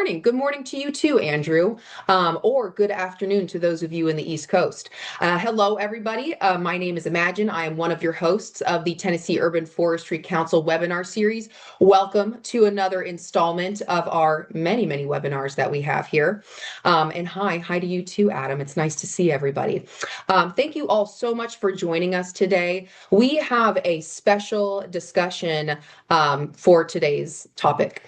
morning. Good morning to you too, Andrew, or good afternoon to those of you in the East Coast. Hello, everybody. My name is Imagine. I am one of your hosts of the Tennessee Urban Forestry Council webinar series. Welcome to another installment of our many, many webinars that we have here. And hi to you too, Adam. It's nice to see everybody. Thank you all so much for joining us today. We have a special discussion for today's topic.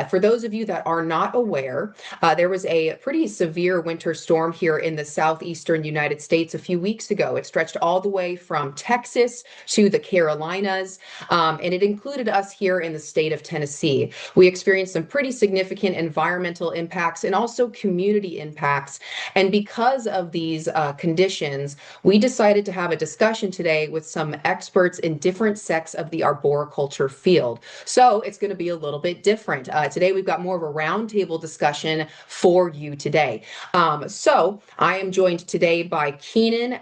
For those of you that are not aware, there was a pretty severe winter storm here in the southeastern United States a few weeks ago. It stretched all the way from Texas to the Carolinas, and it included us here in the state of Tennessee. We experienced some pretty significant environmental impacts and also community impacts. And because of these conditions, we decided to have a discussion today with some experts in different sects of the arboriculture field. So it's going to be a little bit different. Today we've got more of a roundtable discussion for you today. So I am joined today by Keenan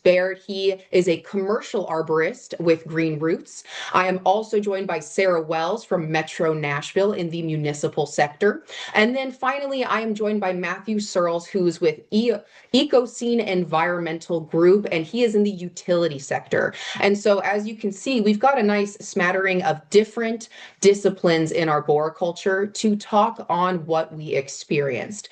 Baird. He is a commercial arborist with GreenRoots. I am also joined by Welz from Metro Nashville in the municipal sector. And then finally, I am joined by Searels, who's with Eocene Environmental Group, and he is in the utility sector. And so as you can see, we've got a nice smattering of different disciplines in arboriculture to talk on what we experienced.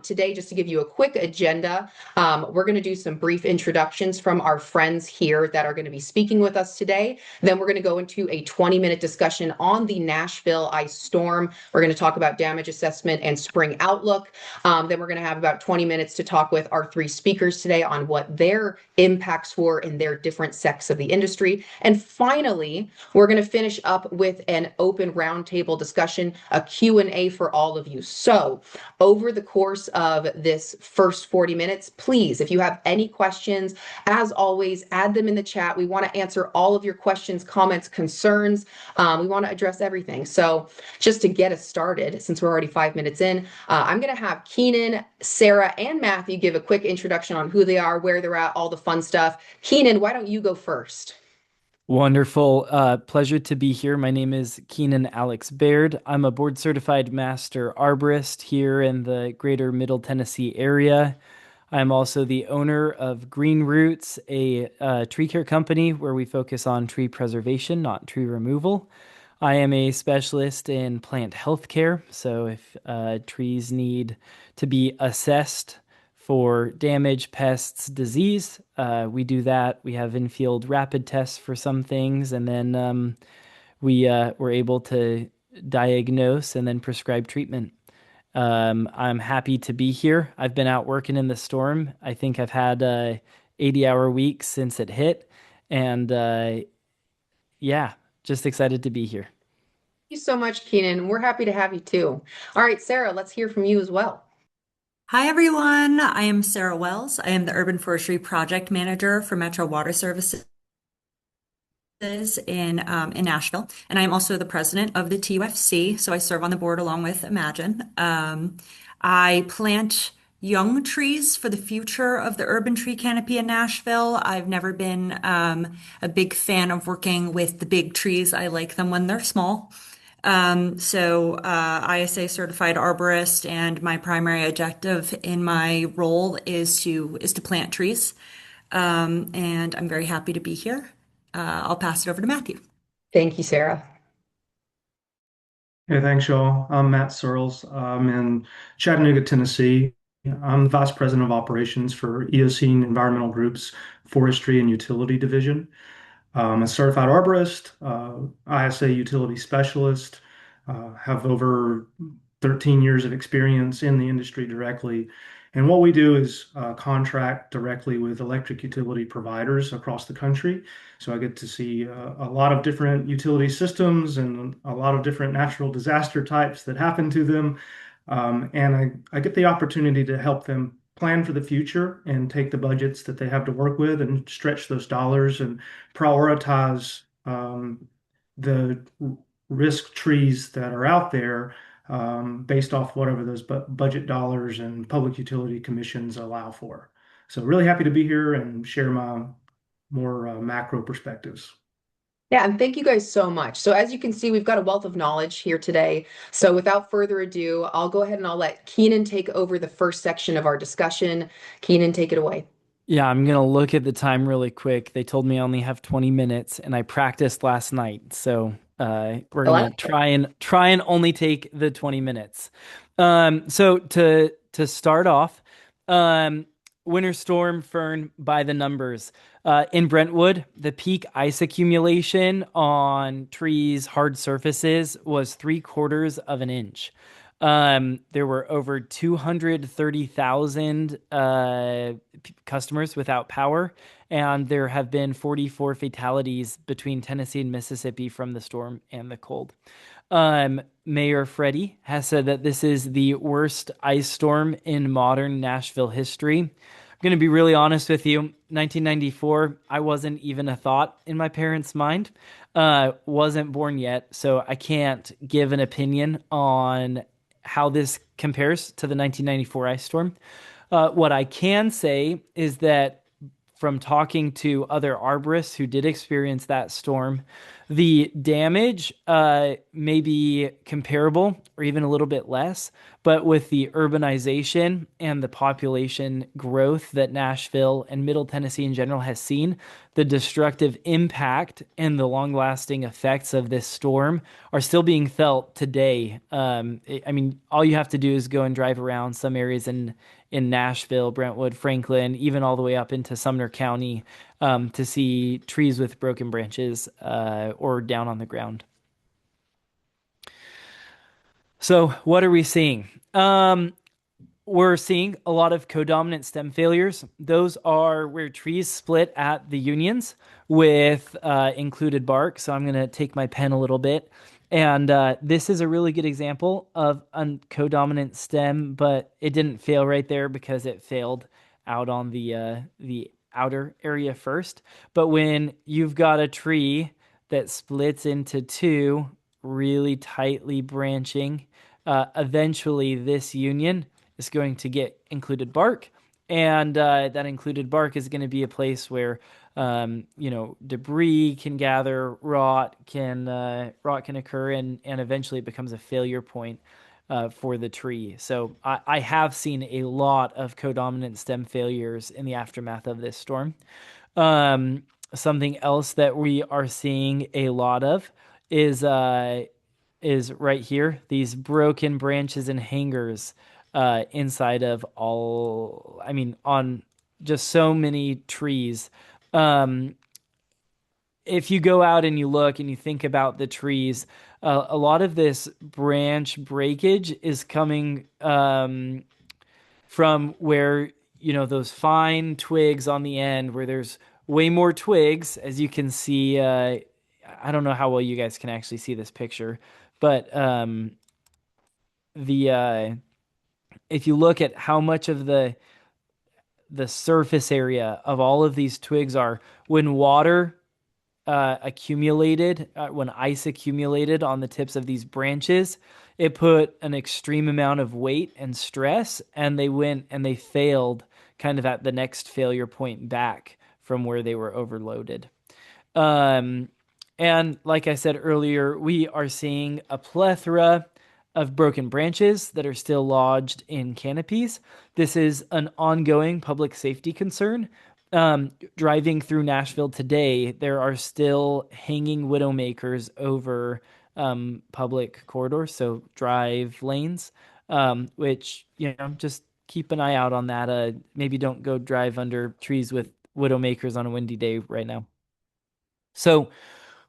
Today, just to give you a quick agenda, we're going to do some brief introductions from our friends here that are going to be speaking with us today. Then we're going to go into a 20-minute discussion on the Nashville ice storm. We're going to talk about damage assessment and spring outlook. Then we're going to have about 20 minutes to talk with our three speakers today on what their impacts were in their different sects of the industry. And finally, we're going to finish up with an open roundtable discussion, a Q&A for all of you. So over the course of this first 40 minutes, please, if you have any questions, as always, add them in the chat. We want to answer all of your questions, comments, concerns. We want to address everything. So just to get us started, since we're already 5 minutes in, I'm going to have Keenan, Sarah, and Matthew give a quick introduction on who they are, where they're at, all the fun stuff. Keenan, why don't you go first? Wonderful. Pleasure to be here. My name is Keenan Baird. I'm a board certified master arborist here in the greater Middle Tennessee area. I'm also the owner of GreenRoots, a tree care company where we focus on tree preservation, not tree removal. I am a specialist in plant health care. So if trees need to be assessed for damage, pests, disease, we do that. We have in-field rapid tests for some things, and then we're able to diagnose and then prescribe treatment. I'm happy to be here. I've been out working in the storm. I think I've had 80-hour weeks since it hit, and yeah, just excited to be here. Thank you so much, Keenan. We're happy to have you too. All right, Sarah, let's hear from you as well. Hi, everyone. I am Sarah Wells. I am the Urban Forestry Project Manager for Metro Water Services in Nashville, and I'm also the president of the TUFC, so I serve on the board along with Imagine. I plant young trees for the future of the urban tree canopy in Nashville. I've never been a big fan of working with the big trees. I like them when they're small. ISA certified arborist, and my primary objective in my role is to plant trees. And I'm very happy to be here. I'll pass it over to Matthew. Thank you, Sarah. Hey, thanks, y'all. I'm Matt Searels. I'm in Chattanooga, Tennessee. I'm the Vice President of Operations for Eocene Environmental Group's Forestry and Utility Division. I'm a certified arborist, ISA utility specialist, have over 13 years of experience in the industry directly. And what we do is contract directly with electric utility providers across the country. So I get to see a lot of different utility systems and a lot of different natural disaster types that happen to them. I get the opportunity to help them plan for the future and take the budgets that they have to work with and stretch those dollars and prioritize the risk trees that are out there based off whatever those budget dollars and public utility commissions allow for. So really happy to be here and share my more macro perspectives. Yeah, and thank you guys so much. So as you can see, we've got a wealth of knowledge here today. So without further ado, I'll go ahead and I'll let Keenan take over the first section of our discussion. Keenan, take it away. Yeah, I'm gonna look at the time really quick. They told me I only have 20 minutes, and I practiced last night, so we're I like gonna it. try and only take the 20 minutes. So to start off, um, Winter Storm Fern by the numbers. In Brentwood, the peak ice accumulation on trees, hard surfaces was 3/4 of an inch. There were over 230,000 customers without power, and there have been 44 fatalities between Tennessee and Mississippi from the storm and the cold. Mayor Freddie has said that this is the worst ice storm in modern Nashville history. I'm going to be really honest with you. 1994, I wasn't even a thought in my parents' mind. Wasn't born yet, so I can't give an opinion on how this compares to the 1994 ice storm. What I can say is that from talking to other arborists who did experience that storm, the damage may be comparable or even a little bit less, but with the urbanization and the population growth that Nashville and Middle Tennessee in general has seen, the destructive impact and the long-lasting effects of this storm are still being felt today. I mean, all you have to do is go and drive around some areas in Nashville, Brentwood, Franklin, even all the way up into Sumner County, to see trees with broken branches or down on the ground. So, what are we seeing? We're seeing a lot of codominant stem failures. Those are where trees split at the unions with included bark. So I'm going to take my pen a little bit. And this is a really good example of a codominant stem, but it didn't fail right there because it failed out on the outer area first. But when you've got a tree that splits into two, really tightly branching, eventually this union is going to get included bark, and that included bark is going to be a place where debris can gather, rot can occur, and eventually it becomes a failure point for the tree. So I have seen a lot of codominant stem failures in the aftermath of this storm. Something else that we are seeing a lot of is right here, these broken branches and hangers inside of on just so many trees. If you go out and you look and you think about the trees, a lot of this branch breakage is coming from where, those fine twigs on the end where there's way more twigs, as you can see. I don't know how well you guys can actually see this picture, but if you look at how much of the surface area of all of these twigs are when water accumulated, when ice accumulated on the tips of these branches, it put an extreme amount of weight and stress, and they went and they failed kind of at the next failure point back from where they were overloaded. And like I said earlier, we are seeing a plethora of broken branches that are still lodged in canopies. This is an ongoing public safety concern. Driving through Nashville today, there are still hanging widowmakers over public corridors, so drive lanes, which, just keep an eye out on that. Maybe don't go drive under trees with widowmakers on a windy day right now. So,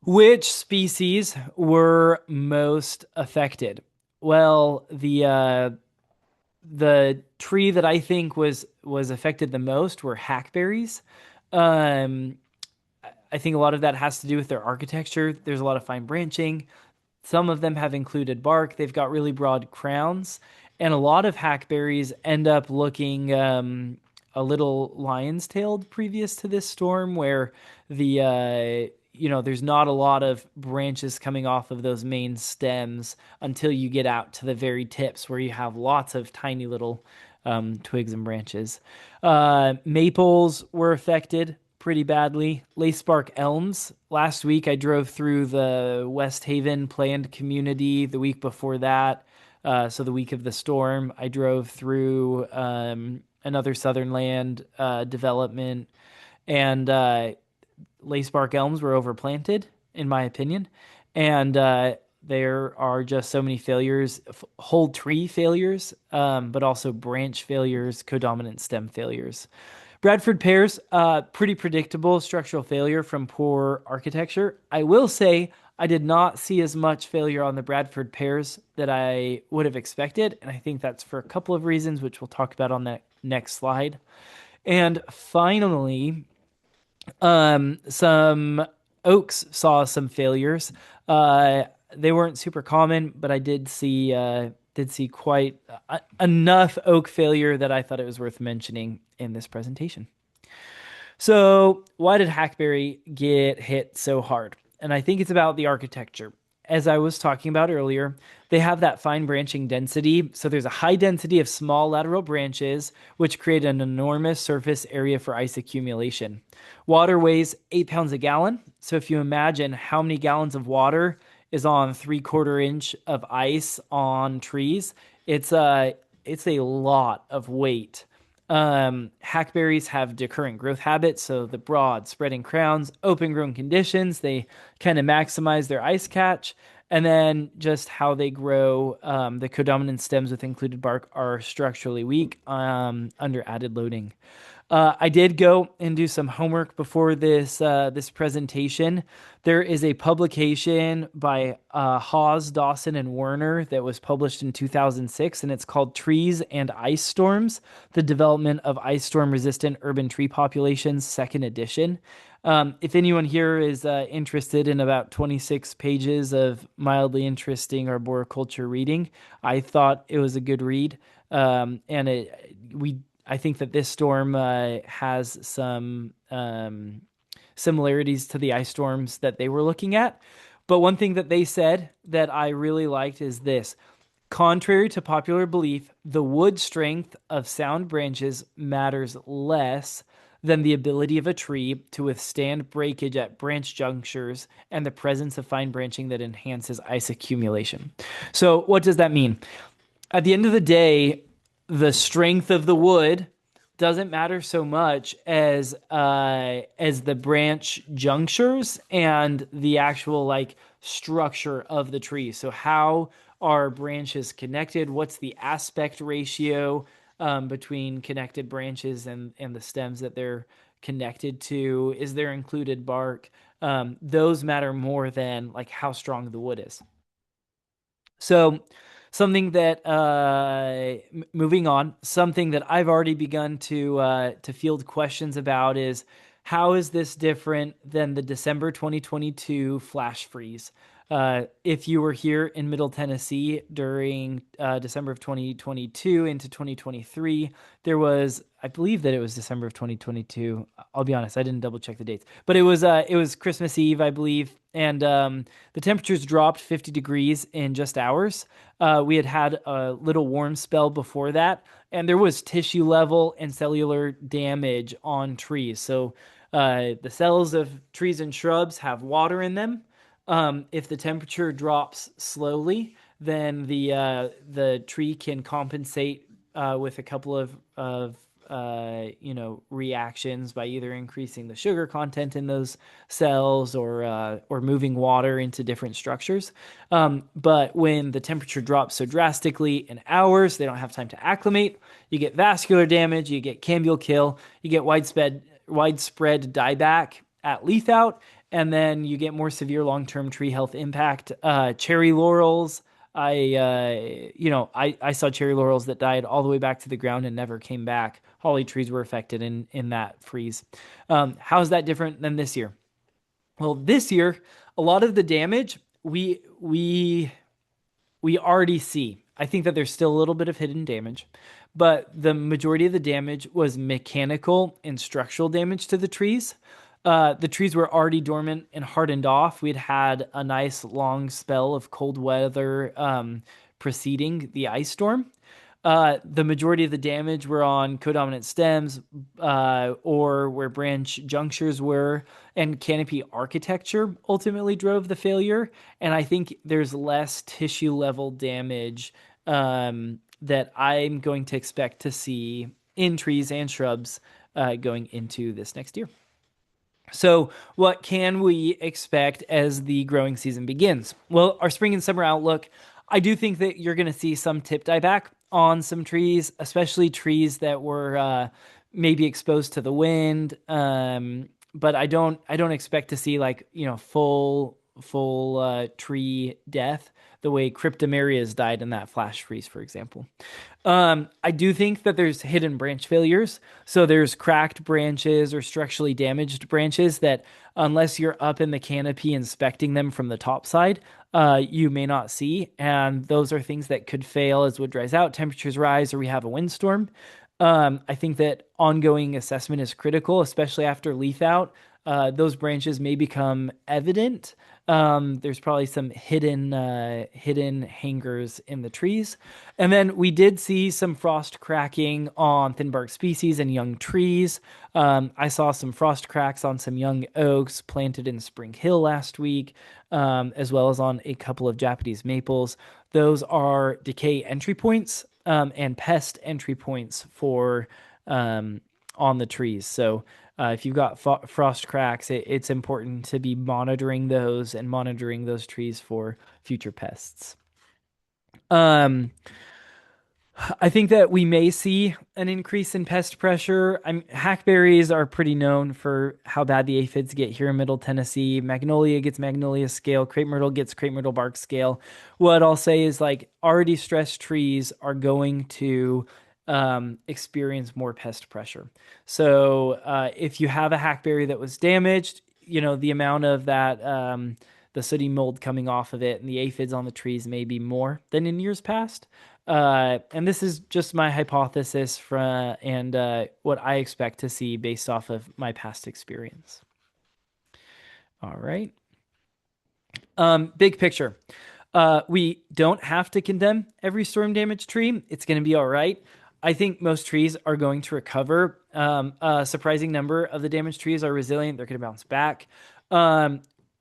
which species were most affected? Well, the tree that I think was affected the most were hackberries. Um, I think a lot of that has to do with their architecture. There's a lot of fine branching. Some of them have included bark. They've got really broad crowns, and a lot of hackberries end up looking a little lion's-tailed previous to this storm, where there's not a lot of branches coming off of those main stems until you get out to the very tips where you have lots of tiny little twigs and branches. Maples were affected pretty badly. Lace bark elms. Last week I drove through the West Haven planned community. The week before that, so the week of the storm, I drove through another Southern land development, and lace bark elms were overplanted, in my opinion. And there are just so many failures, whole tree failures, but also branch failures, codominant stem failures. Bradford pears, pretty predictable structural failure from poor architecture. I will say I did not see as much failure on the Bradford pears that I would have expected, and I think that's for a couple of reasons, which we'll talk about on that next slide. And finally, some oaks saw some failures. They weren't super common, but I did see quite enough oak failure that I thought it was worth mentioning in this presentation. So why did hackberry get hit so hard? And I think it's about the architecture. As I was talking about earlier, they have that fine branching density. So there's a high density of small lateral branches, which create an enormous surface area for ice accumulation. Water weighs 8 pounds a gallon. So if you imagine how many gallons of water is on 3/4 inch of ice on trees, it's a lot of weight. Hackberries have decurrent growth habits, so the broad spreading crowns, open grown conditions, they kind of maximize their ice catch, and then just how they grow, the codominant stems with included bark are structurally weak under added loading. I did go and do some homework before this presentation. There is a publication by Hawes, Dawson, and Werner that was published in 2006, and it's called Trees and Ice Storms, The Development of Ice Storm-Resistant Urban Tree Populations, second edition. If anyone here is interested in about 26 pages of mildly interesting arboriculture reading, I thought it was a good read. I think that this storm has some similarities to the ice storms that they were looking at. But one thing that they said that I really liked is this. Contrary to popular belief, the wood strength of sound branches matters less than the ability of a tree to withstand breakage at branch junctures and the presence of fine branching that enhances ice accumulation. So what does that mean? At the end of the day, the strength of the wood doesn't matter so much as the branch junctures and the actual structure of the tree. So how are branches connected? What's the aspect ratio between connected branches and the stems that they're connected to? Is there included bark? Those matter more than how strong the wood is. So something that moving on, something that I've already begun to field questions about is, how is this different than the December 2022 flash freeze? If you were here in Middle Tennessee during December of 2022 into 2023, there was, I believe that it was December of 2022. I'll be honest, I didn't double check the dates, but it was Christmas Eve, I believe, and the temperatures dropped 50 degrees in just hours. We had a little warm spell before that, and there was tissue level and cellular damage on trees. So the cells of trees and shrubs have water in them. If the temperature drops slowly, then the tree can compensate with a couple of reactions by either increasing the sugar content in those cells or moving water into different structures. But when the temperature drops so drastically in hours, they don't have time to acclimate. You get vascular damage, you get cambial kill, you get widespread dieback at leaf out, and then you get more severe long-term tree health impact. Cherry laurels, I saw cherry laurels that died all the way back to the ground and never came back. Holly trees were affected in that freeze. How is that different than this year? Well, this year, a lot of the damage we already see. I think that there's still a little bit of hidden damage, but the majority of the damage was mechanical and structural damage to the trees. The trees were already dormant and hardened off. We'd had a nice long spell of cold weather preceding the ice storm. The majority of the damage were on codominant stems, or where branch junctures were, and canopy architecture ultimately drove the failure. And I think there's less tissue level damage that I'm going to expect to see in trees and shrubs going into this next year. So, what can we expect as the growing season begins? Well, our spring and summer outlook, I do think that you're going to see some tip dieback on some trees, especially trees that were maybe exposed to the wind. But I don't expect to see like, full tree death the way cryptomerias died in that flash freeze, for example. I do think that there's hidden branch failures. So there's cracked branches or structurally damaged branches that, unless you're up in the canopy inspecting them from the top side, you may not see. And those are things that could fail as wood dries out, temperatures rise, or we have a windstorm. I think that ongoing assessment is critical, especially after leaf out. Those branches may become evident. There's probably some hidden hangers in the trees. And then we did see some frost cracking on thin bark species and young trees. I saw some frost cracks on some young oaks planted in Spring Hill last week, as well as on a couple of Japanese maples. Those are decay entry points and pest entry points for on the trees. So if you've got frost cracks, it's important to be monitoring those and monitoring those trees for future pests. I think that we may see an increase in pest pressure. Hackberries are pretty known for how bad the aphids get here in Middle Tennessee. Magnolia gets magnolia scale. Crepe myrtle gets crepe myrtle bark scale. What I'll say is like already stressed trees are going to experience more pest pressure. So if you have a hackberry that was damaged, the amount of that the sooty mold coming off of it and the aphids on the trees may be more than in years past. And this is just my hypothesis and what I expect to see based off of my past experience. All right. Big picture. We don't have to condemn every storm damaged tree. It's going to be all right. I think most trees are going to recover. A surprising number of the damaged trees are resilient. They're going to bounce back.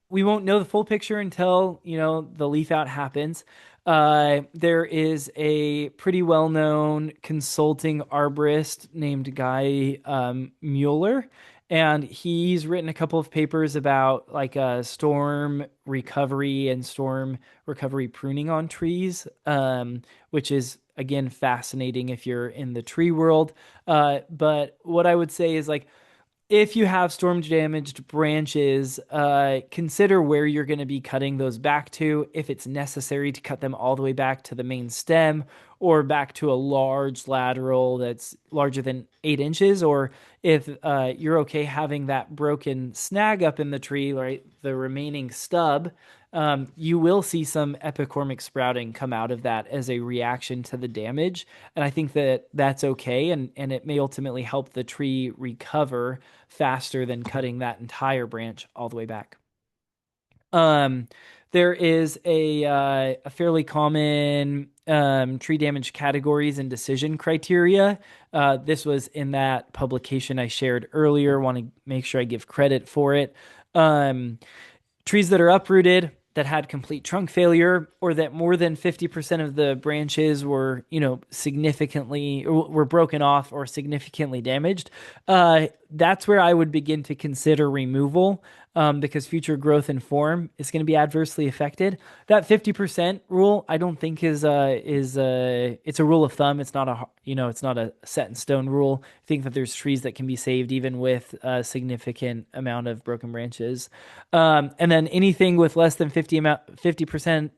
We won't know the full picture until, the leaf out happens. There is a pretty well-known consulting arborist named Guy Mueller, and he's written a couple of papers about like storm recovery and storm recovery pruning on trees, which is, again, fascinating if you're in the tree world. But what I would say is like, if you have storm damaged branches, consider where you're going to be cutting those back to, if it's necessary to cut them all the way back to the main stem or back to a large lateral that's larger than 8 inches, or if you're okay having that broken snag up in the tree, right, the remaining stub. You will see some epicormic sprouting come out of that as a reaction to the damage. And I think that that's okay. And it may ultimately help the tree recover faster than cutting that entire branch all the way back. There is a fairly common tree damage categories and decision criteria. This was in that publication I shared earlier. Want to make sure I give credit for it. Trees that are uprooted, that had complete trunk failure, or that more than 50% of the branches were, significantly were broken off or significantly damaged. That's where I would begin to consider removal, because future growth and form is going to be adversely affected. That 50% rule, I don't think it's a rule of thumb. It's not a set in stone rule. I think that there's trees that can be saved even with a significant amount of broken branches. And then anything with less than 50%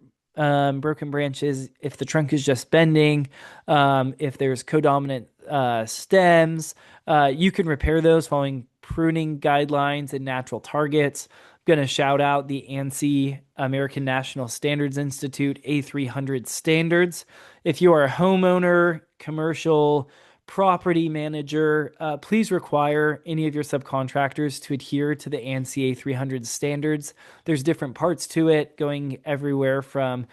broken branches, if the trunk is just bending, if there's codominant stems, you can repair those following pruning guidelines and natural targets. I'm going to shout out the ANSI, American National Standards Institute, A300 standards. If you are a homeowner, commercial, property manager, please require any of your subcontractors to adhere to the ANCA 300 standards. There's different parts to it, going everywhere from,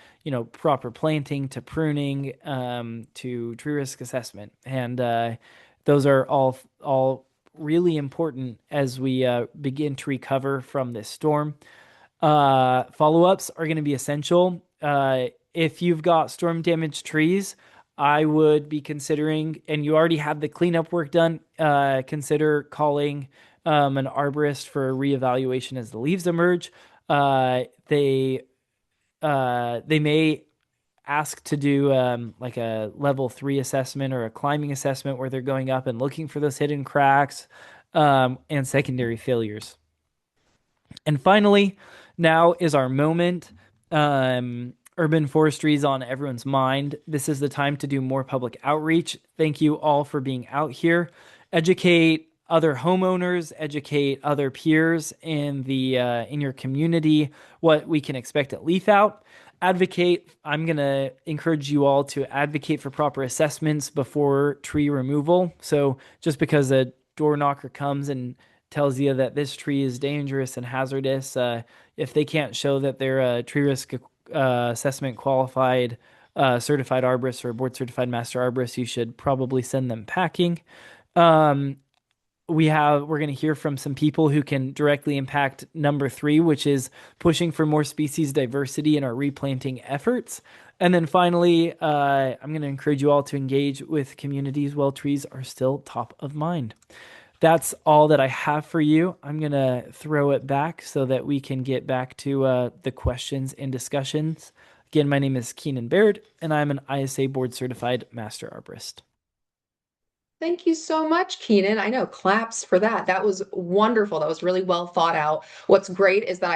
proper planting to pruning, to tree risk assessment. And those are all really important as we begin to recover from this storm. Follow-ups are going to be essential. If you've got storm damaged trees, I would be considering, and you already have the cleanup work done, consider calling an arborist for a reevaluation as the leaves emerge. They may ask to do like a level 3 assessment or a climbing assessment where they're going up and looking for those hidden cracks and secondary failures. And finally, now is our moment. Urban forestry is on everyone's mind. This is the time to do more public outreach. Thank you all for being out here. Educate other homeowners, educate other peers in your community what we can expect at leaf out. Advocate. I'm going to encourage you all to advocate for proper assessments before tree removal. So just because a door knocker comes and tells you that this tree is dangerous and hazardous, if they can't show that they're a tree risk assessment qualified certified arborist or board certified master arborist, you should probably send them packing. We're going to hear from some people who can directly impact number 3, which is pushing for more species diversity in our replanting efforts. And then finally, I'm going to encourage you all to engage with communities while trees are still top of mind. That's all that I have for you. I'm going to throw it back so that we can get back to the questions and discussions. Again, my name is Keenan Baird, and I'm an ISA board certified master arborist. Thank you so much, Keenan. I know, claps for that. That was wonderful. That was really well thought out. What's great is that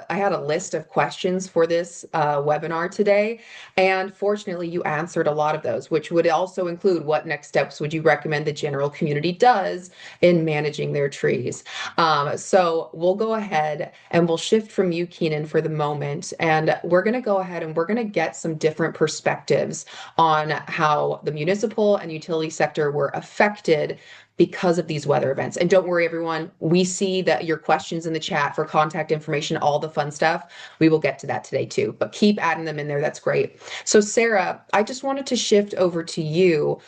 I had a list of questions for this webinar today, and fortunately, you answered a lot of those, which would also include what next steps would you recommend the general community does in managing their trees. So we'll go ahead and we'll shift from you, Keenan, for the moment, and we're going to go ahead and we're going to get some different perspectives on how the municipal and utility sector were affected because of these weather events. And don't worry, everyone, we see that your questions in the chat for contact information, all the fun stuff. We will get to that today too, but keep adding them in there. That's great. So Sarah, I just wanted to shift over to you.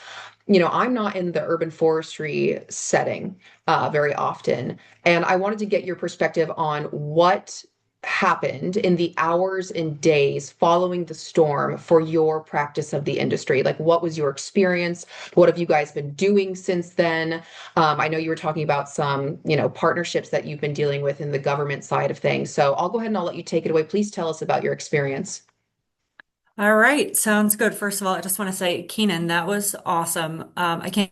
I'm not in the urban forestry setting very often, and I wanted to get your perspective on what happened in the hours and days following the storm for your practice of the industry. Like, what was your experience? What have you guys been doing since then? I know you were talking about some, partnerships that you've been dealing with in the government side of things. So I'll go ahead and I'll let you take it away. Please tell us about your experience. All right, sounds good. First of all, I just want to say, Keenan, that was awesome. I can't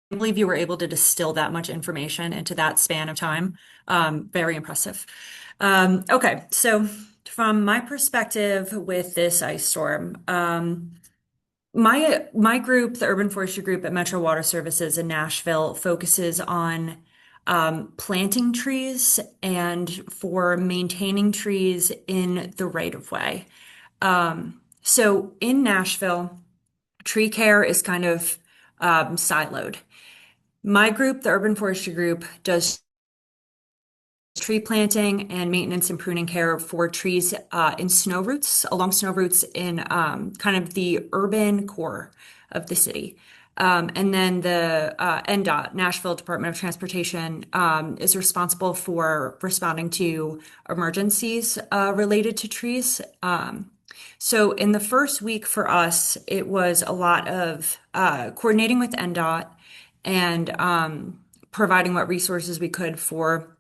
believe you were able to distill that much information into that span of time. Very impressive. Okay, so from my perspective with this ice storm, my group, the Urban Forestry Group at Metro Water Services in Nashville, focuses on planting trees and for maintaining trees in the right of way. So in Nashville, tree care is kind of siloed. My group, the Urban Forestry Group, does tree planting and maintenance and pruning care for trees in snow routes, along snow routes in kind of the urban core of the city. And then the NDOT, Nashville Department of Transportation, is responsible for responding to emergencies related to trees. So in the first week for us, it was a lot of coordinating with NDOT and providing what resources we could for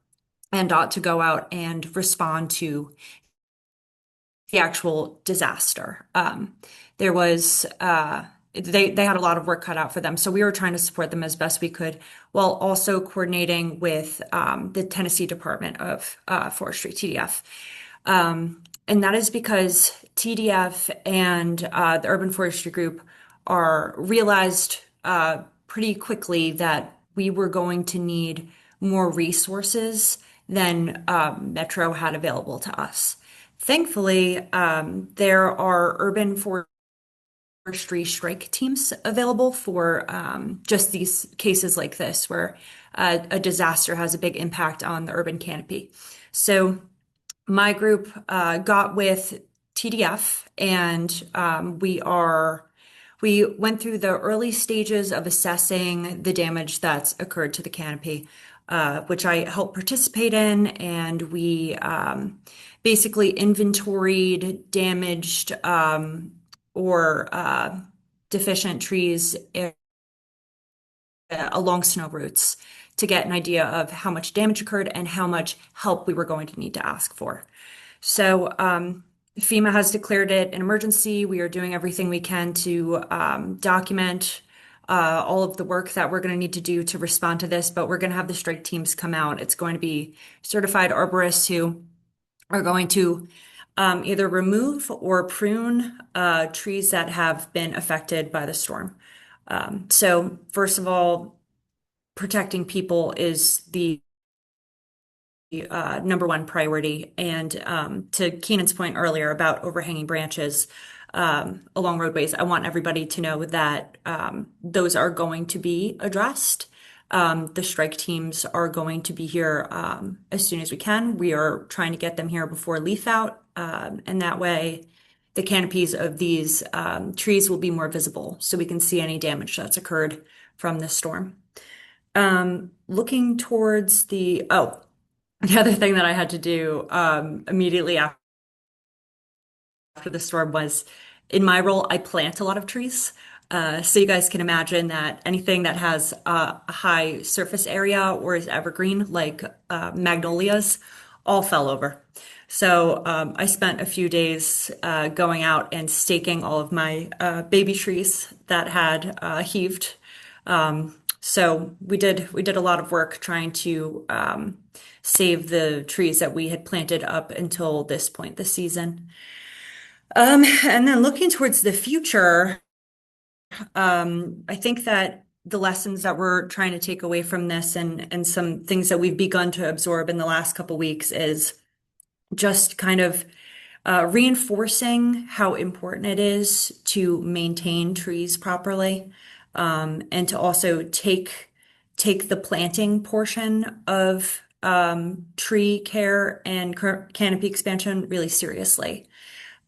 NDOT to go out and respond to the actual disaster. There was they had a lot of work cut out for them, so we were trying to support them as best we could, while also coordinating with the Tennessee Department of Forestry, TDF. And that is because TDF and the Urban Forestry Group realized pretty quickly that we were going to need more resources than Metro had available to us. Thankfully, there are urban forestry forestry strike teams available for just these cases like this where a disaster has a big impact on the urban canopy. So my group got with TDF and we went through the early stages of assessing the damage that's occurred to the canopy, which I helped participate in, and we basically inventoried damaged or deficient trees along snow routes to get an idea of how much damage occurred and how much help we were going to need to ask for. So FEMA has declared it an emergency. We are doing everything we can to document all of the work that we're going to need to do to respond to this, but we're going to have the strike teams come out. It's going to be certified arborists who are going to either remove or prune trees that have been affected by the storm. So first of all, protecting people is the number one priority. And to Keenan's point earlier about overhanging branches along roadways, I want everybody to know that those are going to be addressed. The strike teams are going to be here as soon as we can. We are trying to get them here before leaf out, and that way the canopies of these trees will be more visible so we can see any damage that's occurred from this storm. Looking towards the other thing that I had to do immediately after the storm was, in my role, I plant a lot of trees. So you guys can imagine that anything that has a high surface area or is evergreen, like magnolias, all fell over. So I spent a few days going out and staking all of my baby trees that had heaved. So we did a lot of work trying to save the trees that we had planted up until this point this season. And then looking towards the future, I think that the lessons that we're trying to take away from this and some things that we've begun to absorb in the last couple weeks is just kind of reinforcing how important it is to maintain trees properly, and to also take the planting portion of tree care and canopy expansion really seriously.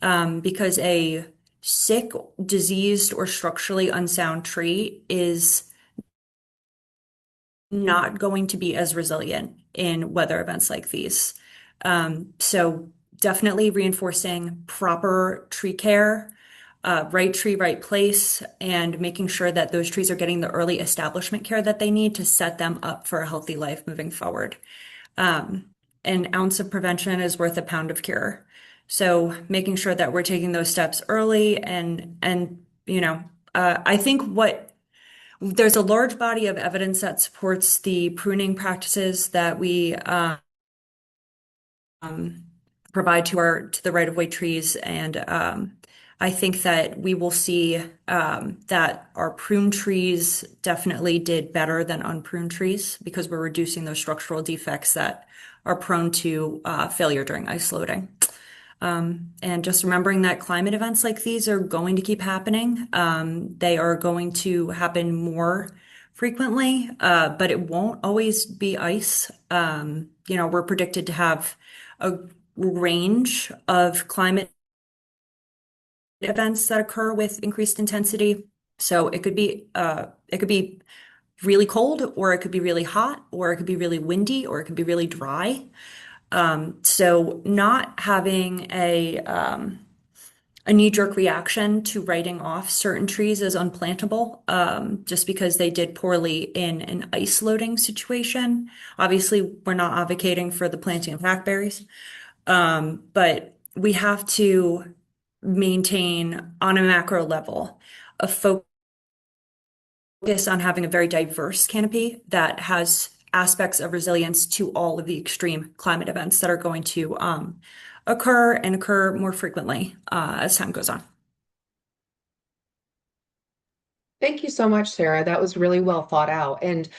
Because a sick, diseased, or structurally unsound tree is not going to be as resilient in weather events like these. So definitely reinforcing proper tree care, right tree, right place, and making sure that those trees are getting the early establishment care that they need to set them up for a healthy life moving forward. An ounce of prevention is worth a pound of cure. So making sure that we're taking those steps early and I think there's a large body of evidence that supports the pruning practices that we provide to the right-of-way trees, and I think that we will see that our pruned trees definitely did better than unpruned trees because we're reducing those structural defects that are prone to failure during ice loading. And just remembering that climate events like these are going to keep happening. They are going to happen more frequently, but it won't always be ice. We're predicted to have a range of climate events that occur with increased intensity. So it could be really cold, or it could be really hot, or it could be really windy, or it could be really dry. So not having a knee-jerk reaction to writing off certain trees as unplantable, just because they did poorly in an ice loading situation. Obviously, we're not advocating for the planting of hackberries, but we have to maintain on a macro level a focus on having a very diverse canopy that has aspects of resilience to all of the extreme climate events that are going to occur more frequently as time goes on. Thank you so much, Sarah. That was really well thought out. And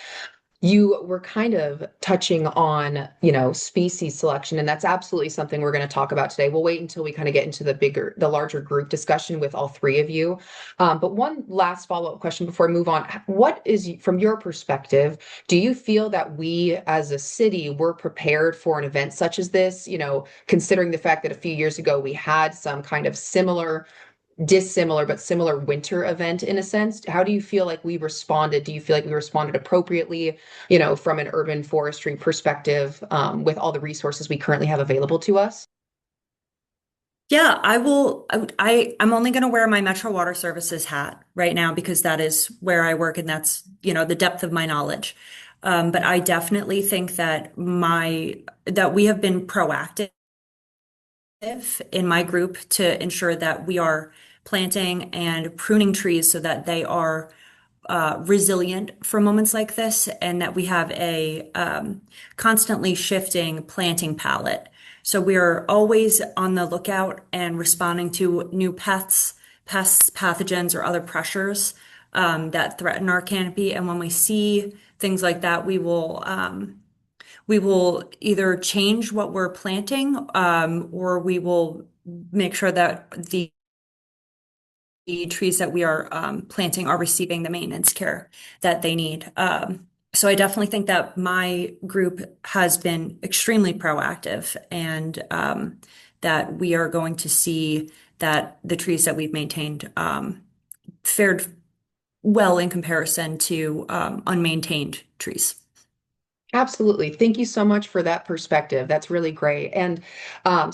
You were kind of touching on, species selection, and that's absolutely something we're going to talk about today. We'll wait until we kind of get into the larger group discussion with all three of you. But one last follow-up question before we move on. What is, from your perspective, do you feel that we as a city were prepared for an event such as this? Considering the fact that a few years ago we had some kind of dissimilar but similar winter event in a sense. How do you feel like we responded? Do you feel like we responded appropriately, from an urban forestry perspective, with all the resources we currently have available to us? Yeah, I will. I'm only going to wear my Metro Water Services hat right now because that is where I work and that's, the depth of my knowledge. But I definitely think that we have been proactive in my group to ensure that we are planting and pruning trees so that they are resilient for moments like this, and that we have a constantly shifting planting palette. So we are always on the lookout and responding to new pests, pathogens, or other pressures that threaten our canopy. And when we see things like that, we will either change what we're planting, or we will make sure that the trees that we are planting are receiving the maintenance care that they need. So I definitely think that my group has been extremely proactive, and that we are going to see that the trees that we've maintained fared well in comparison to unmaintained trees. Absolutely. Thank you so much for that perspective. That's really great. And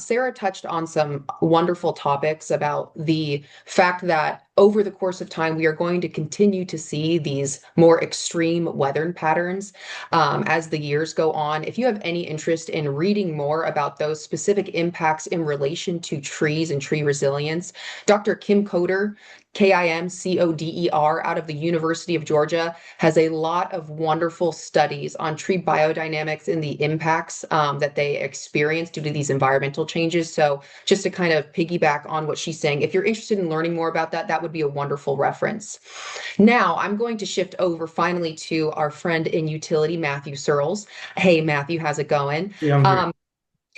Sarah touched on some wonderful topics about the fact that over the course of time, we are going to continue to see these more extreme weather patterns as the years go on. If you have any interest in reading more about those specific impacts in relation to trees and tree resilience, Dr. Kim Coder, Kimcoder, out of the University of Georgia, has a lot of wonderful studies on tree biodynamics and the impacts that they experience due to these environmental changes. So just to kind of piggyback on what she's saying, if you're interested in learning more about that, that would be a wonderful reference. Now I'm going to shift over finally to our friend in utility, Matthew Searels. Hey, Matthew, how's it going? Yeah, I'm great.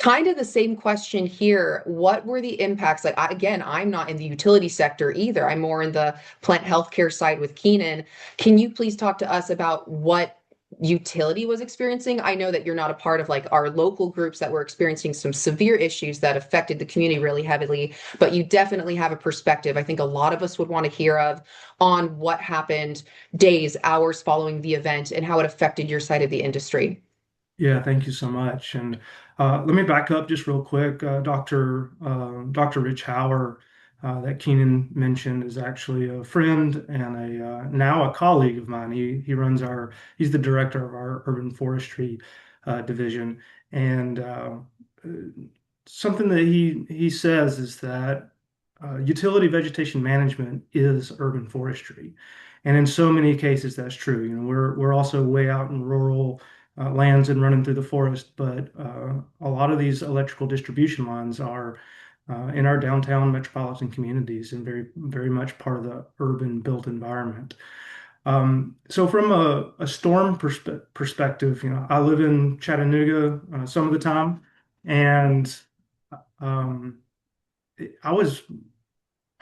Kind of the same question here. What were the impacts? Like, again, I'm not in the utility sector either. I'm more in the plant healthcare side with Keenan. Can you please talk to us about what utility was experiencing? I know that you're not a part of like our local groups that were experiencing some severe issues that affected the community really heavily, but you definitely have a perspective I think a lot of us would want to hear of on what happened days, hours following the event and how it affected your side of the industry. Yeah, thank you so much. And let me back up just real quick. Dr. Rich Hauer, that Keenan mentioned, is actually a friend and now a colleague of mine. He's the director of our urban forestry division. And something that he says is that utility vegetation management is urban forestry. And in so many cases, that's true. We're also way out in rural lands and running through the forest, but a lot of these electrical distribution lines are in our downtown metropolitan communities and very, very much part of the urban built environment. So from a storm perspective, I live in Chattanooga some of the time, and um, I was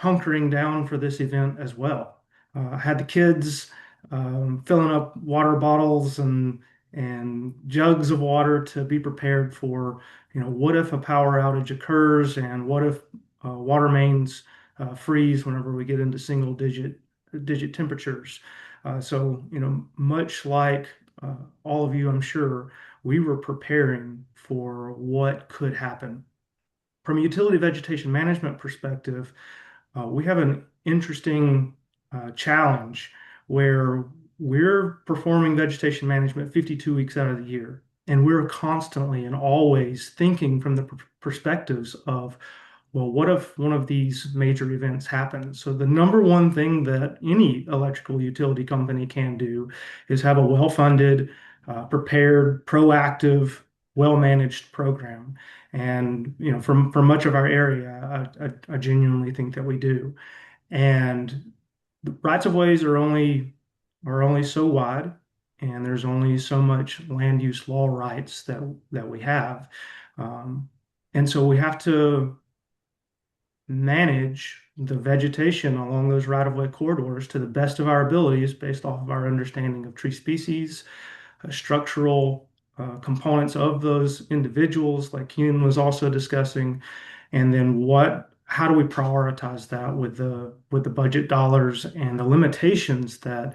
hunkering down for this event as well. I had the kids filling up water bottles and jugs of water to be prepared for, what if a power outage occurs and what if water mains freeze whenever we get into single digit temperatures. So, much like all of you, I'm sure, we were preparing for what could happen. From a utility vegetation management perspective, we have an interesting challenge where we're performing vegetation management 52 weeks out of the year. And we're constantly and always thinking from the perspectives of, well, what if one of these major events happens? So the number one thing that any electrical utility company can do is have a well-funded, prepared, proactive, well-managed program. And for much of our area, I genuinely think that we do. And the rights of ways are only so wide. and there's only so much land use law rights that we have. Um, and so we have to manage the vegetation along those right-of-way corridors to the best of our abilities based off of our understanding of tree species, structural components of those individuals, like Keenan was also discussing, and then how do we prioritize that with the budget dollars and the limitations that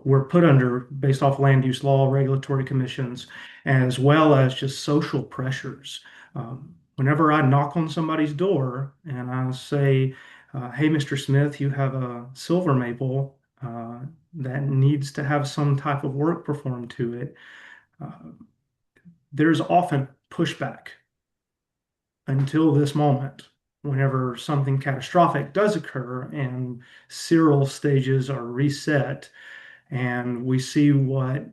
we're put under based off land use law, regulatory commissions, as well as just social pressures. Whenever I knock on somebody's door and I say, "Hey, Mr. Smith, you have a silver maple that needs to have some type of work performed to it," uh, there's often pushback until this moment. Whenever something catastrophic does occur and Searels stages are reset, and we see what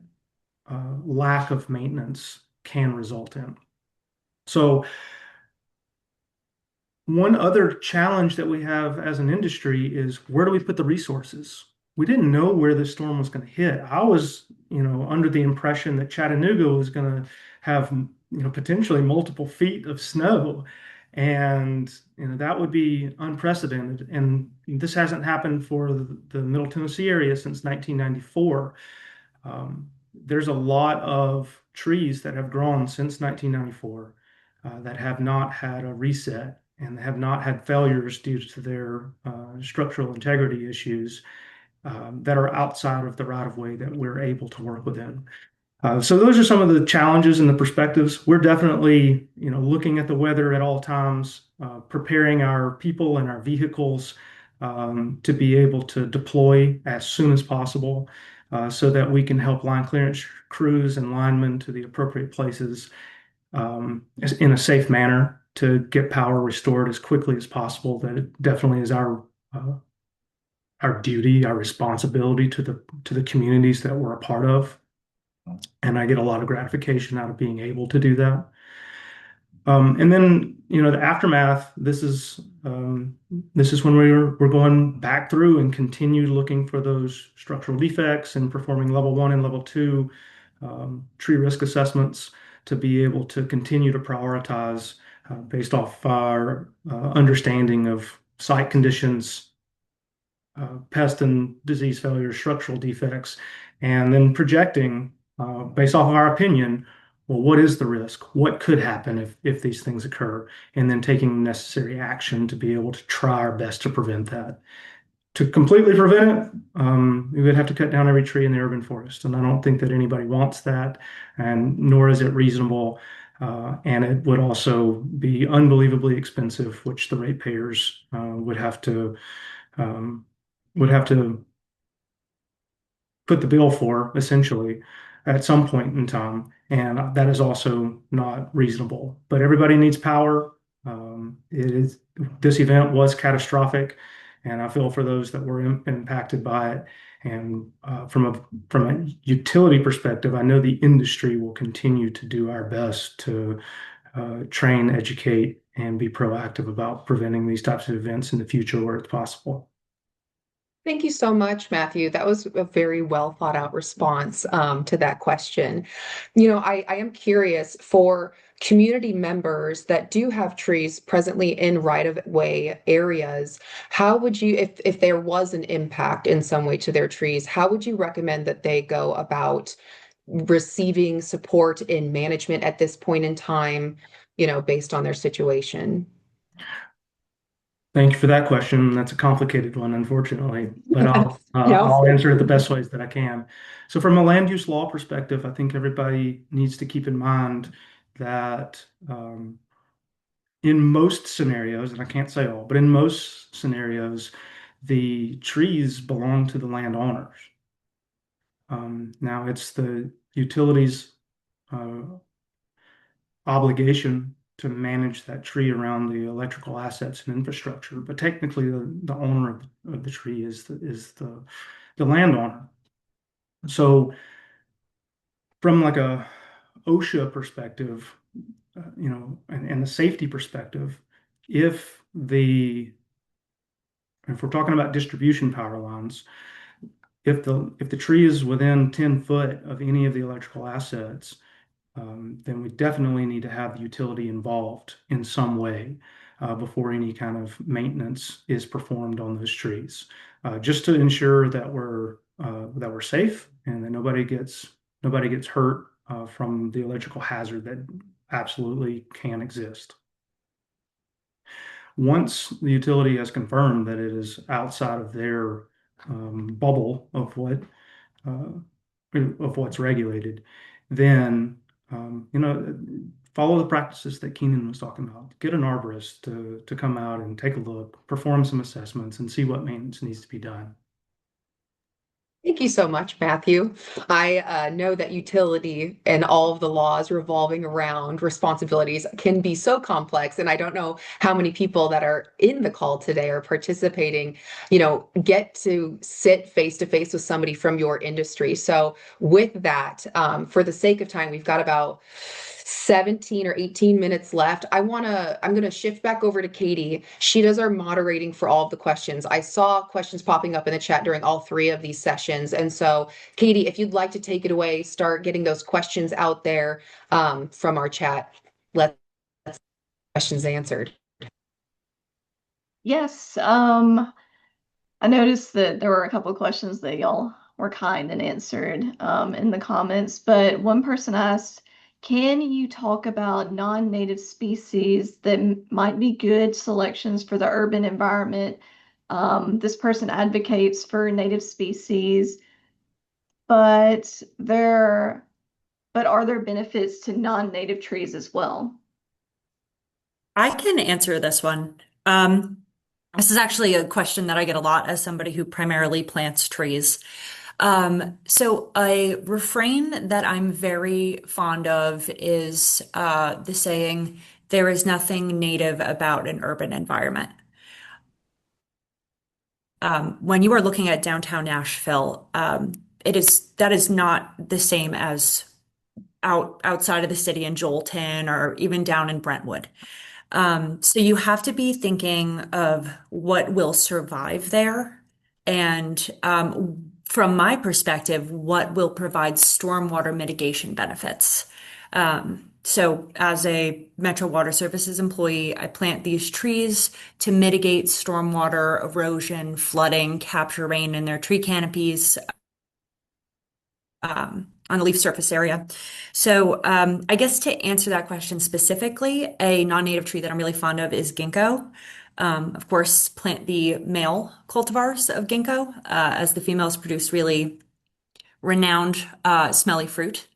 lack of maintenance can result in. So one other challenge that we have as an industry is, where do we put the resources? We didn't know where this storm was going to hit. I was, under the impression that Chattanooga was going to have, potentially multiple feet of snow, and that would be unprecedented. And this hasn't happened for the Middle Tennessee area since 1994. There's a lot of trees that have grown since 1994 that have not had a reset and have not had failures due to their structural integrity issues that are outside of the right of way that we're able to work within. So those are some of the challenges and the perspectives. We're definitely, looking at the weather at all times, preparing our people and our vehicles to be able to deploy as soon as possible, so that we can help line clearance crews and linemen to the appropriate places in a safe manner to get power restored as quickly as possible. That it definitely is our duty, our responsibility to the communities that we're a part of. And I get a lot of gratification out of being able to do that. And then, the aftermath, this is when we're going back through and continue looking for those structural defects and performing level 1 and level 2 tree risk assessments to be able to continue to prioritize based off our understanding of site conditions, pest and disease failures, structural defects, and then projecting based off of our opinion, well, what is the risk? What could happen if these things occur? And then taking necessary action to be able to try our best to prevent that. To completely prevent it, we would have to cut down every tree in the urban forest. And I don't think that anybody wants that, and nor is it reasonable. And it would also be unbelievably expensive, which the ratepayers um, would have to put the bill for, essentially, at some point in time. And that is also not reasonable. But everybody needs power. This event was catastrophic, and I feel for those that were impacted by it. And from a utility perspective, I know the industry will continue to do our best to train, educate, and be proactive about preventing these types of events in the future where it's possible. Thank you so much, Matthew. That was a very well thought out response to that question. I am curious, for community members that do have trees presently in right-of-way areas, how would you, if there was an impact in some way to their trees, how would you recommend that they go about receiving support in management at this point in time, based on their situation? Thank you for that question. That's a complicated one, unfortunately, but No. I'll answer it the best ways that I can. So, from a land use law perspective, I think everybody needs to keep in mind that in most scenarios, and I can't say all, but in most scenarios, the trees belong to the landowners. Now, it's the utilities' uh, obligation to manage that tree around the electrical assets and infrastructure, but technically the owner of the tree is the landowner. So from like a OSHA perspective, and the safety perspective, if we're talking about distribution power lines, if the tree is within 10 foot of any of the electrical assets, then we definitely need to have the utility involved in some way before any kind of maintenance is performed on those trees, just to ensure that we're safe and that nobody gets hurt from the electrical hazard that absolutely can exist. Once the utility has confirmed that it is outside of their bubble uh, of what's regulated, then follow the practices that Keenan was talking about. Get an arborist to come out and take a look, perform some assessments, and see what maintenance needs to be done. Thank you so much, Matthew. I know that utility and all of the laws revolving around responsibilities can be so complex, and I don't know how many people that are in the call today are participating, get to sit face to face with somebody from your industry. So, with that, for the sake of time, we've got about 17 or 18 minutes left. I'm going to shift back over to Katie. She does our moderating for all of the questions. I saw questions popping up in the chat during all three of these sessions. And so, Katie, if you'd like to take it away, start getting those questions out there from our chat. Let's get questions answered. Yes, I noticed that there were a couple of questions that y'all were kind and answered in the comments, but one person asked, can you talk about non-native species that might be good selections for the urban environment? This person advocates for native species, but are there benefits to non-native trees as well? I can answer this one. This is actually a question that I get a lot as somebody who primarily plants trees. So a refrain that I'm very fond of is the saying, there is nothing native about an urban environment. When you are looking at downtown Nashville, that is not the same as outside of the city in Joelton or even down in Brentwood. So you have to be thinking of what will survive there. And from my perspective, what will provide stormwater mitigation benefits. So as a Metro Water Services employee, I plant these trees to mitigate stormwater erosion, flooding, capture rain in their tree canopies, on the leaf surface area. So I guess to answer that question specifically, a non-native tree that I'm really fond of is ginkgo. Of course, plant the male cultivars of ginkgo, as the females produce really renowned smelly fruit.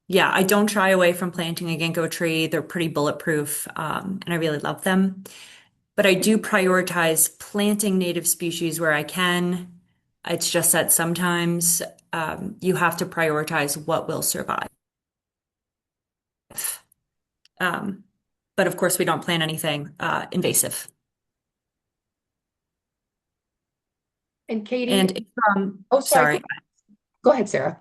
Yeah, I don't shy away from planting a ginkgo tree. They're pretty bulletproof, and I really love them. But I do prioritize planting native species where I can. It's just that sometimes you have to prioritize what will survive. But of course, we don't plant anything invasive. And Katie, And oh, sorry. Go ahead, Sarah.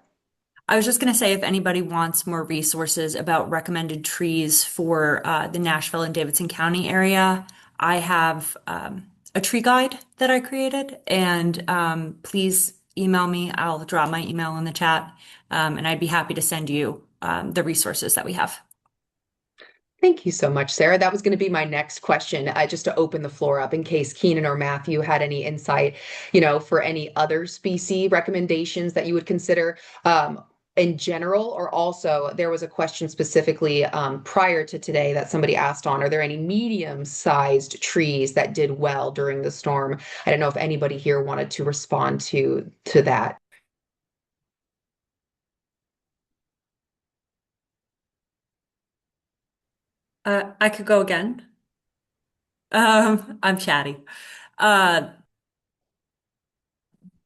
I was just going to say, if anybody wants more resources about recommended trees for the Nashville and Davidson County area, I have a tree guide that I created, and please email me. I'll drop my email in the chat, and I'd be happy to send you the resources that we have. Thank you so much, Sarah. That was going to be my next question, just to open the floor up in case Keenan or Matthew had any insight, for any other species recommendations that you would consider in general, or also there was a question specifically prior to today that somebody asked on, are there any medium-sized trees that did well during the storm? I don't know if anybody here wanted to respond to that. I could go again. I'm chatty.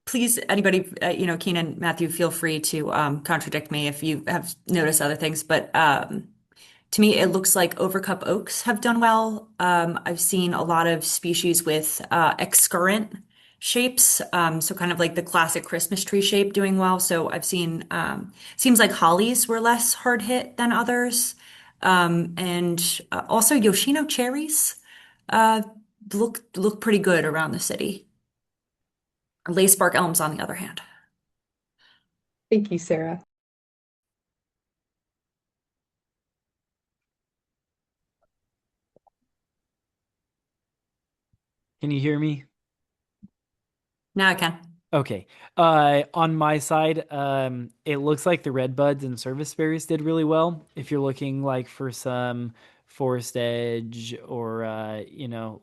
Please, anybody, Keenan, Matthew, feel free to contradict me if you have noticed other things. But to me, it looks like overcup oaks have done well. I've seen a lot of species with excurrent shapes, so kind of like the classic Christmas tree shape doing well. So I've seen, seems like hollies were less hard hit than others. And also Yoshino cherries look pretty good around the city. Lacebark elms, on the other hand. Thank you, Sarah. Can you hear me? Now I can. Okay. On my side, it looks like the redbuds and service berries did really well. If you're looking like for some forest edge or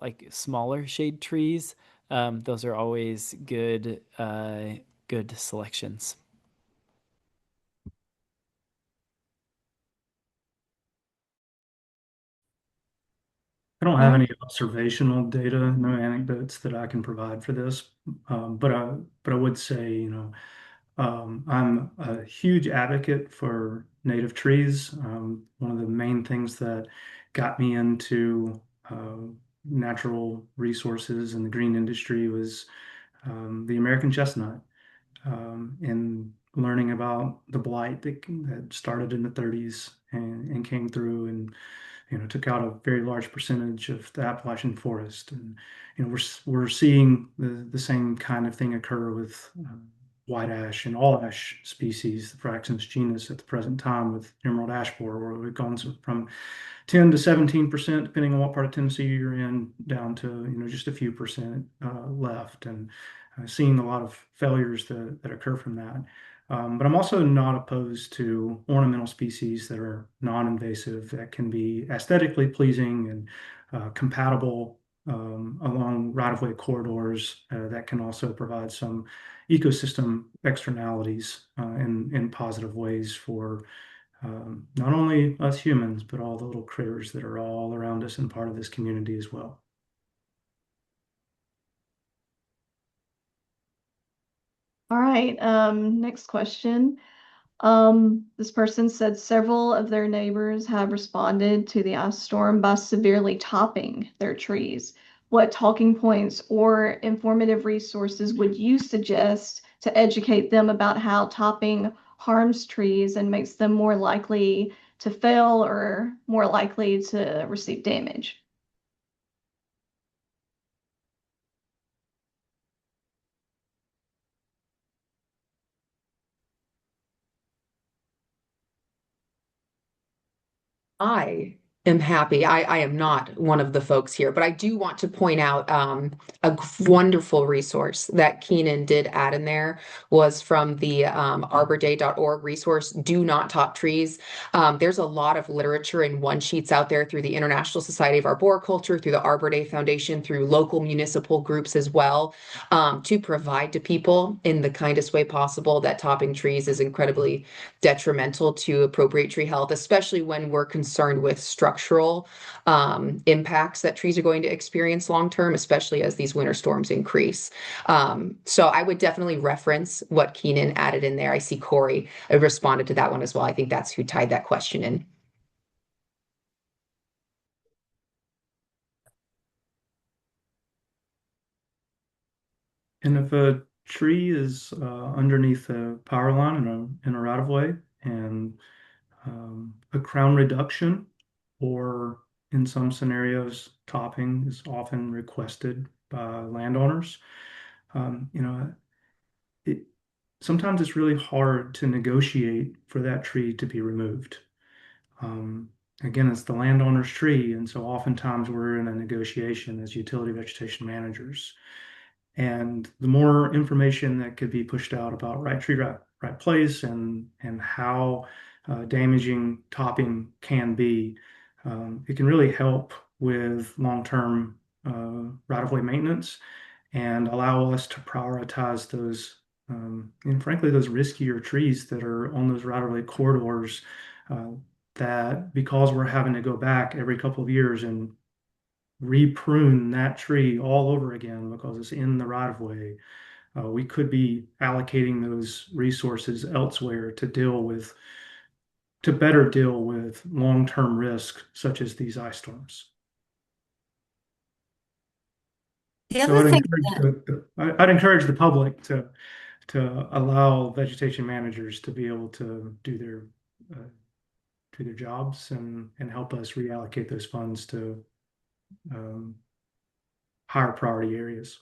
like smaller shade trees, those are always good selections. I don't All have right. any observational data, no anecdotes that I can provide for this. But I would say, I'm a huge advocate for native trees. One of the main things that got me into natural resources and the green industry was the American chestnut, and learning about the blight that started in the 30s and came through and took out a very large percentage of the Appalachian forest. And we're seeing the same kind of thing occur with white ash and all ash species, the Fraxinus genus, at the present time with emerald ash borer, where we've gone from 10 to 17%, depending on what part of Tennessee you're in, down to just a few percent left, and seeing a lot of failures that occur from that. But I'm also not opposed to ornamental species that are non-invasive, that can be aesthetically pleasing and compatible along right-of-way corridors, that can also provide some ecosystem externalities in positive ways for not only us humans, but all the little critters that are all around us and part of this community as well. All right. Next question. This person said several of their neighbors have responded to the ice storm by severely topping their trees. What talking points or informative resources would you suggest to educate them about how topping harms trees and makes them more likely to fail or more likely to receive damage? I am happy. I am not one of the folks here, but I do want to point out wonderful resource that Keenan did add in there was from the arborday.org resource, Do Not Top Trees. There's a lot of literature and one sheets out there through the International Society of Arboriculture, through the Arbor Day Foundation, through local municipal groups as well, to provide to people in the kindest way possible that topping trees is incredibly detrimental to appropriate tree health, especially when we're concerned with structural impacts that trees are going to experience long term, especially as these winter storms increase. So I would definitely reference what Keenan added in there. I see Corey responded to that one as well. I think that's who tied that question in. And if a tree is underneath a power line in a right of way, and a crown reduction, or in some scenarios, topping is often requested by landowners. Um, you know, it sometimes it's really hard to negotiate for that tree to be removed. Um, Again, it's the landowner's tree, and so oftentimes we're in a negotiation as utility vegetation managers. And the more information that could be pushed out about right tree, right place, and how damaging topping can be, it can really help with long-term right-of-way maintenance and allow us to prioritize those, and frankly, those riskier trees that are on those right-of-way corridors, uh, that because we're having to go back every couple of years and reprune that tree all over again because it's in the right of way, we could be allocating those resources elsewhere to better deal with long-term risk such as these ice storms. The So other thing I'd encourage the public to allow vegetation managers to be able to do their jobs and help us reallocate those funds to um, higher priority areas.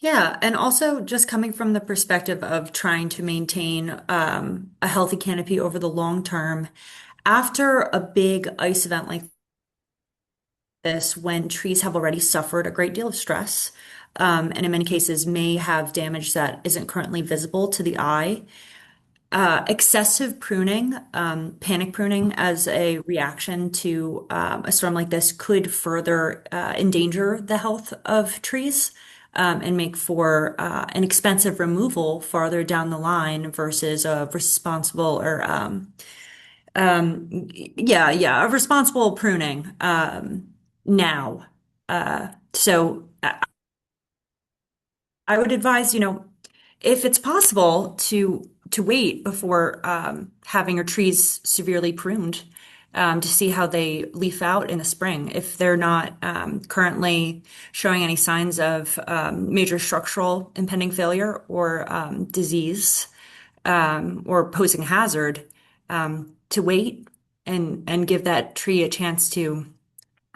Yeah, and also just coming from the perspective of trying to maintain a healthy canopy over the long term, after a big ice event like this, when trees have already suffered a great deal of stress, and in many cases may have damage that isn't currently visible to the eye, excessive pruning, panic pruning as a reaction to a storm like this could further endanger the health of trees, and make for an expensive removal farther down the line versus a responsible or a responsible pruning now. So I would advise, if it's possible to wait before having your trees severely pruned, to see how they leaf out in the spring. If they're not currently showing any signs of major structural impending failure or disease, or posing a hazard, to wait and give that tree a chance to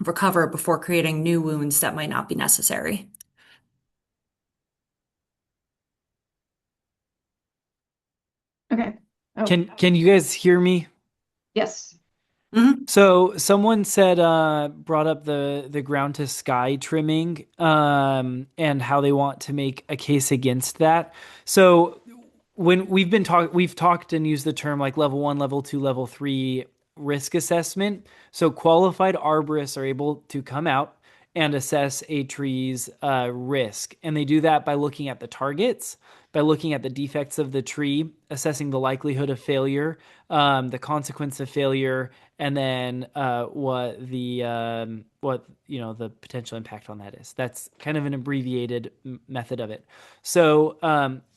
recover before creating new wounds that might not be necessary. Okay. Oh, Can you guys hear me? yes. Mhm. So someone said brought up the ground to sky trimming and how they want to make a case against that. So when we've talked and used the term like level 1, level 2, level 3 risk assessment. So qualified arborists are able to come out and assess a tree's risk. And they do that by looking at the targets, by looking at the defects of the tree, assessing the likelihood of failure, the consequence of failure, and then the potential impact on that is. That's kind of an abbreviated method of it. So,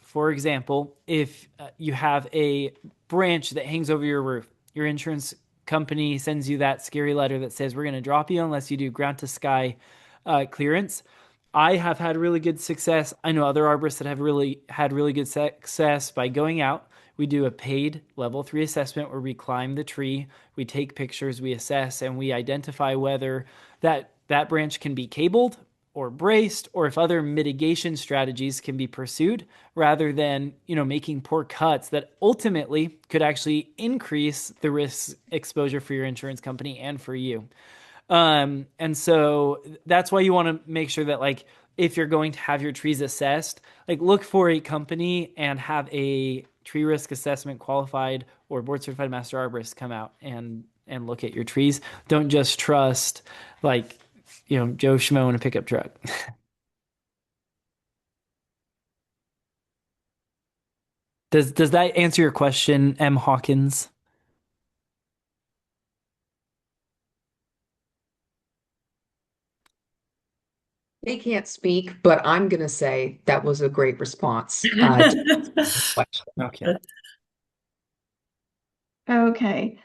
for example, if you have a branch that hangs over your roof, your insurance company sends you that scary letter that says we're going to drop you unless you do ground to sky clearance. I have had really good success. I know other arborists that have really had really good success by going out. We do a paid level 3 assessment where we climb the tree, we take pictures, we assess, and we identify whether that branch can be cabled or braced, or if other mitigation strategies can be pursued, rather than making poor cuts that ultimately could actually increase the risk exposure for your insurance company and for you. And so that's why you want to make sure that, like, if you're going to have your trees assessed, like, look for a company and have a tree risk assessment qualified or board certified master arborist come out and look at your trees. Don't just trust like Joe Schmo in a pickup truck. Does that answer your question, M. Hawkins? They can't speak, but I'm going to say that was a great response to the question. Okay. Okay.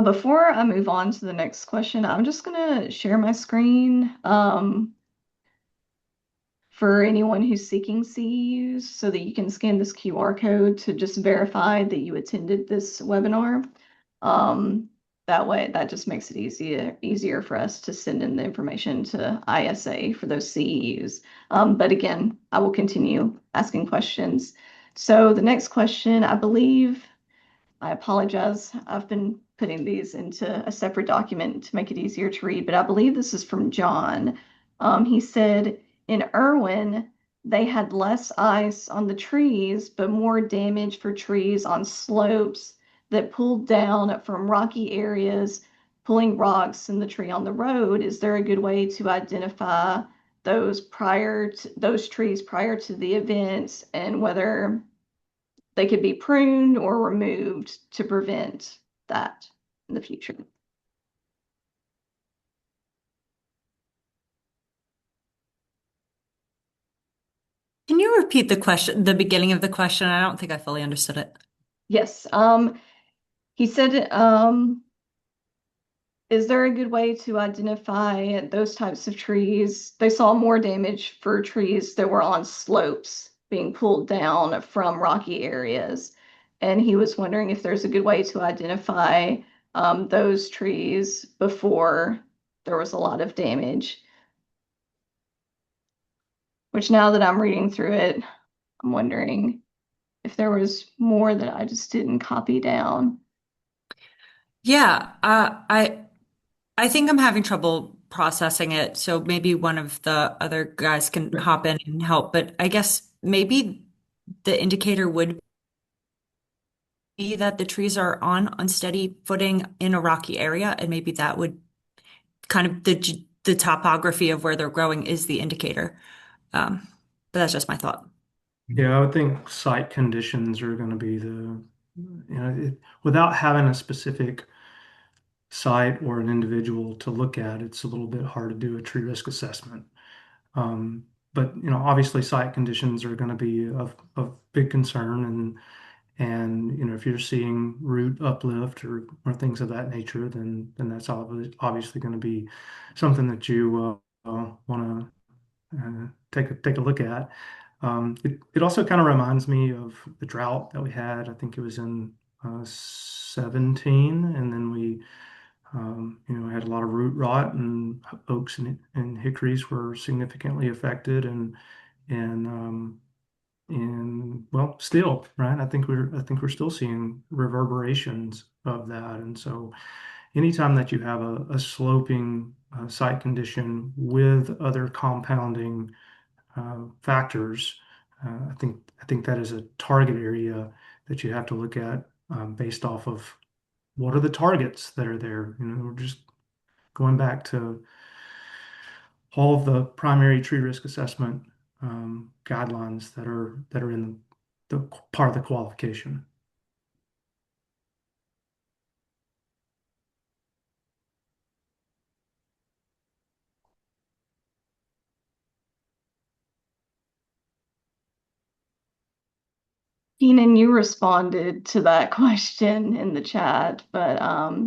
Before I move on to the next question, I'm just gonna share my screen for anyone who's seeking CEUs so that you can scan this QR code to just verify that you attended this webinar. That way, that just makes it easier for us to send in the information to ISA for those CEUs. But again, I will continue asking questions. So the next question, I apologize. I've been putting these into a separate document to make it easier to read, but I believe this is from John. He said, in Irwin, they had less ice on the trees, but more damage for trees on slopes that pulled down from rocky areas, pulling rocks in the tree on the road. Is there a good way to identify those trees prior to the events and whether they could be pruned or removed to prevent that in the future? Can you repeat the question, the beginning of the question? I don't think I fully understood it. Yes. He said, is there a good way to identify those types of trees? They saw more damage for trees that were on slopes being pulled down from rocky areas. And he was wondering if there's a good way to identify those trees before there was a lot of damage. which now that I'm reading through it, I'm wondering if there was more that I just didn't copy down. Yeah, I think I'm having trouble processing it, so maybe one of the other guys can hop in and help. But I guess maybe the indicator would be that the trees are on unsteady footing in a rocky area, and maybe that would kind of the topography of where they're growing is the indicator. But that's just my thought. Yeah, I would think site conditions are going to be without having a specific site or an individual to look at, it's a little bit hard to do a tree risk assessment. Um, but obviously, site conditions are going to be of big concern, and if you're seeing root uplift or things of that nature, then that's obviously going to be something that you want to take a look at. It also kind of reminds me of the drought that we had. I think it was in 17, and then we had a lot of root rot, and oaks and hickories were significantly affected, and well, still, right? I think we're still seeing reverberations of that, and so anytime that you have a sloping site condition with other compounding factors, I think that is a target area that you have to look at based off of what are the targets that are there. We're just going back to all of the primary tree risk assessment guidelines that are in the part of the qualification. Keenan, you responded to that question in the chat, but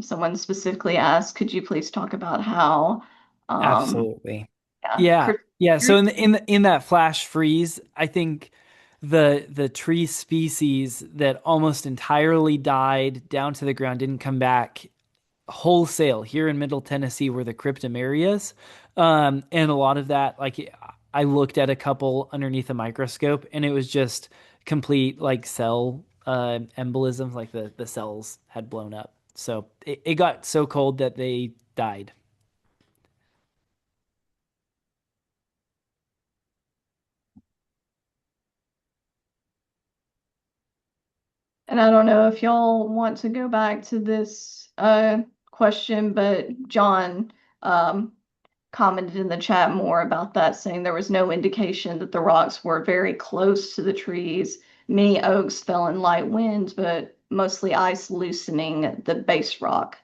someone specifically asked, could you please talk about how, um, Absolutely. yeah, Yeah. Yeah. So in that flash freeze, I think the tree species that almost entirely died down to the ground didn't come back wholesale here in Middle Tennessee were the cryptomerias. And a lot of that, like I looked at a couple underneath a microscope and it was just complete like cell embolisms, like the cells had blown up. So it got so cold that they died. and I don't know if y'all want to go back to this question, but John um, commented in the chat more about that, saying there was no indication that the rocks were very close to the trees. Many oaks fell in light winds, but mostly ice loosening the base rock.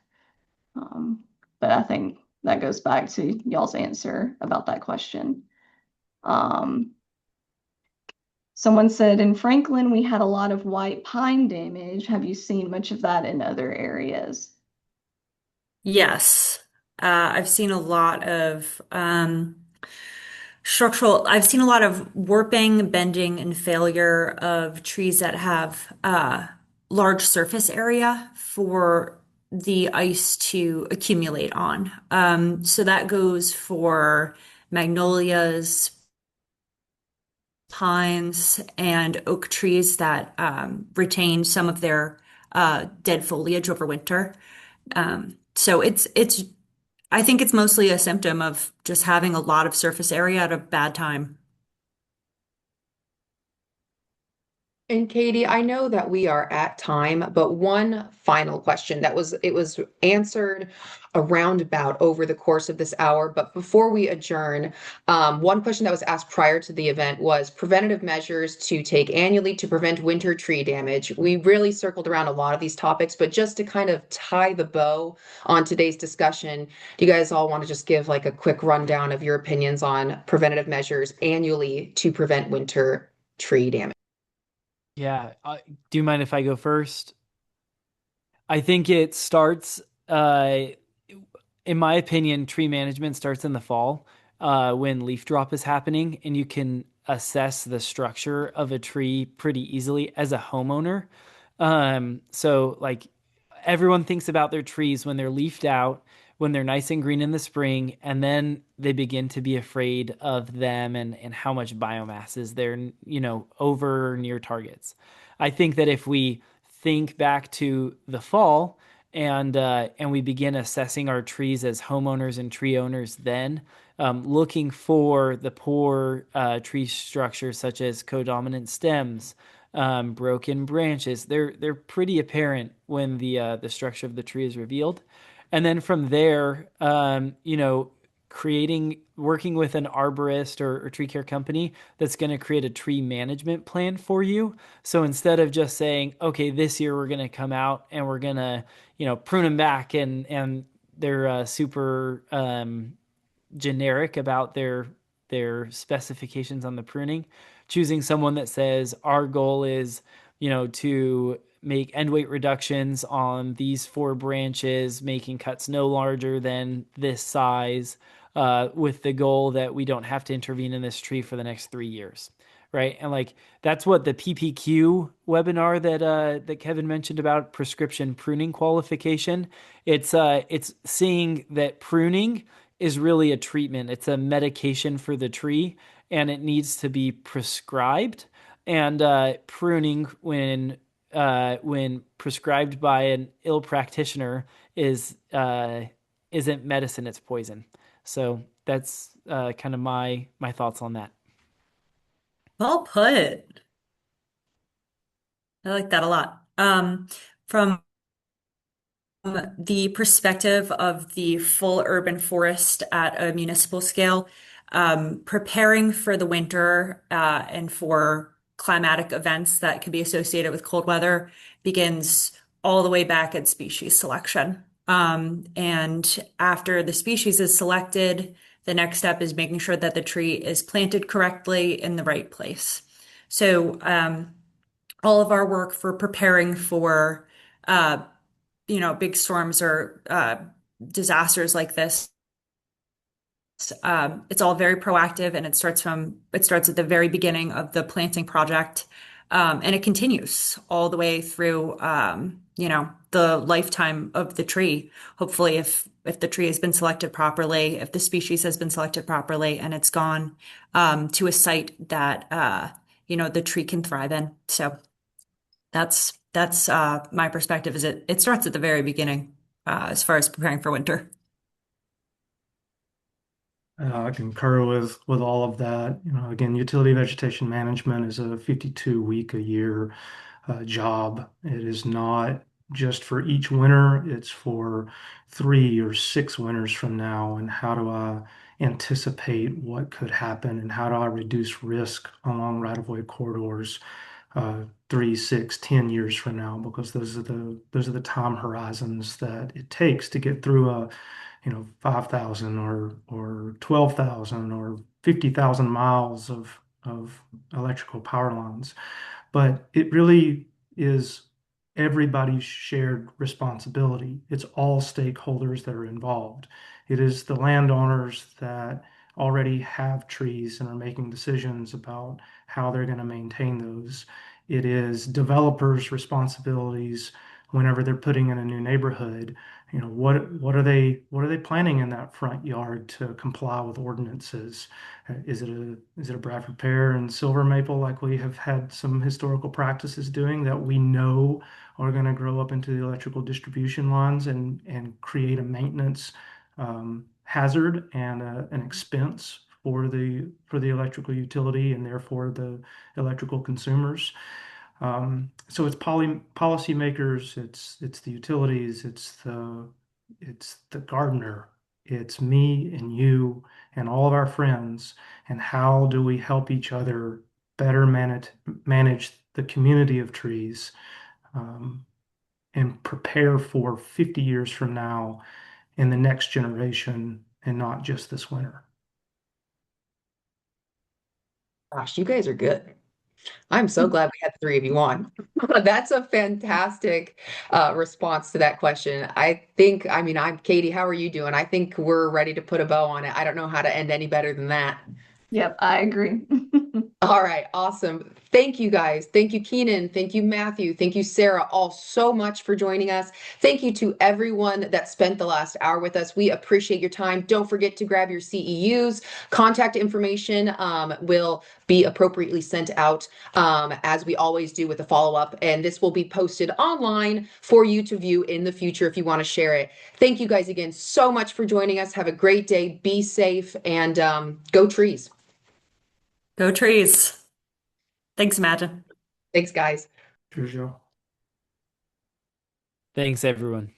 Um, but I think that goes back to y'all's answer about that question. Um, Someone said in Franklin, we had a lot of white pine damage. Have you seen much of that in other areas? Yes. I've seen a lot of I've seen a lot of warping, bending, and failure of trees that have large surface area for the ice to accumulate on. So that goes for magnolias, pines, and oak trees that retain some of their dead foliage over winter. So it's I think it's mostly a symptom of just having a lot of surface area at a bad time. And Katie, I know that we are at time, but one final question it was answered a roundabout over the course of this hour. But before we adjourn, one question that was asked prior to the event was preventative measures to take annually to prevent winter tree damage. We really circled around a lot of these topics, but just to kind of tie the bow on today's discussion, do you guys all want to just give like a quick rundown of your opinions on preventative measures annually to prevent winter tree damage? Yeah. Do you mind if I go first? I think it starts, in my opinion, tree management starts in the fall when leaf drop is happening, and you can assess the structure of a tree pretty easily as a homeowner. So, like, everyone thinks about their trees when they're leafed out, when they're nice and green in the spring, and then they begin to be afraid of them and how much biomass is there, over or near targets. I think that if we think back to the fall and we begin assessing our trees as homeowners and tree owners, then looking for the poor tree structures such as codominant stems, broken branches. They're pretty apparent when the structure of the tree is revealed, and then from there, working with an arborist or tree care company that's going to create a tree management plan for you. So instead of just saying, okay, this year we're going to come out and we're going to, prune them back, and they're super generic about their specifications on the pruning, choosing someone that says our goal is, to make end weight reductions on these 4 branches, making cuts no larger than this size, with the goal that we don't have to intervene in this tree for the next 3 years. Right. And like, that's what the PPQ webinar that Kevin mentioned about prescription pruning qualification. It's seeing that pruning is really a treatment. It's a medication for the tree, and it needs to be prescribed. And pruning, when prescribed by an ill practitioner, isn't medicine; it's poison. So that's kind of my thoughts on that. Well put. I like that a lot. From the perspective of the full urban forest at a municipal scale, preparing for the winter and for climatic events that could be associated with cold weather begins all the way back at species selection. And after the species is selected, the next step is making sure that the tree is planted correctly in the right place. So, all of our work for preparing for uh, big storms or disasters like this, it's all very proactive, and it starts at the very beginning of the planting project, and it continues all the way through the lifetime of the tree. Hopefully, if the tree has been selected properly, if the species has been selected properly, and it's gone to a site that the tree can thrive in. So that's my perspective. Is it starts at the very beginning as far as preparing for winter. I concur with all of that. Again, utility vegetation management is a 52-week a year job. It is not just for each winter, it's for 3 or 6 winters from now. And how do I anticipate what could happen, and how do I reduce risk along right-of-way corridors 3, 6, 10 years from now? Because those are the time horizons that it takes to get through a 5,000 or 12,000 or 50,000 miles of electrical power lines. But it really is everybody's shared responsibility. It's all stakeholders that are involved. It is the landowners that already have trees and are making decisions about how they're going to maintain those. It is developers' responsibilities whenever they're putting in a new neighborhood. What are they planning in that front yard to comply with ordinances? Is it a Bradford pear and silver maple, like we have had some historical practices doing, that we know are going to grow up into the electrical distribution lines and create a maintenance hazard and an expense for the electrical utility and therefore the electrical consumers? So it's policymakers, it's the utilities, it's the gardener, it's me and you and all of our friends. And how do we help each other better manage the community of trees, um, and prepare for 50 years from now in the next generation, and not just this winter? Gosh, you guys are good. I'm so glad we had the three of you on. That's a fantastic response to that question. I mean, I'm Katie. How are you doing? I think we're ready to put a bow on it. I don't know how to end any better than that. Yep, I agree. All right, awesome. Thank you guys. Thank you, Keenan. Thank you, Matthew. Thank you, Sarah, all so much for joining us. Thank you to everyone that spent the last hour with us. We appreciate your time. Don't forget to grab your CEUs. Contact information will be appropriately sent out as we always do with a follow-up. And this will be posted online for you to view in the future if you want to share it. Thank you guys again so much for joining us. Have a great day. Be safe and go trees. Go trees. Thanks, Imagine. Thanks, guys. Cheers, y'all. Thanks, everyone.